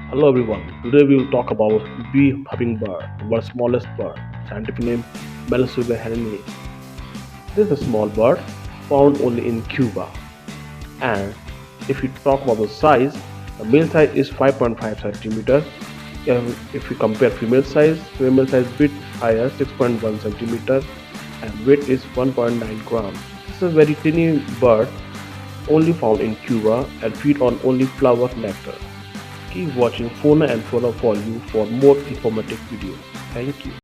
Hello everyone. Today we will talk about bee hummingbird, the world's smallest bird. Scientific name Melsuga helene. This is a small bird found only in Cuba. And if you talk about the size, the male size is 5.5 centimeter. If you compare female size bit higher 6.1 centimeter and weight is 1.9 grams. This is a very tiny bird only found in Cuba and feed on only flower nectar. Keep watching Fauna and Flora for you for more informative videos. Thank you.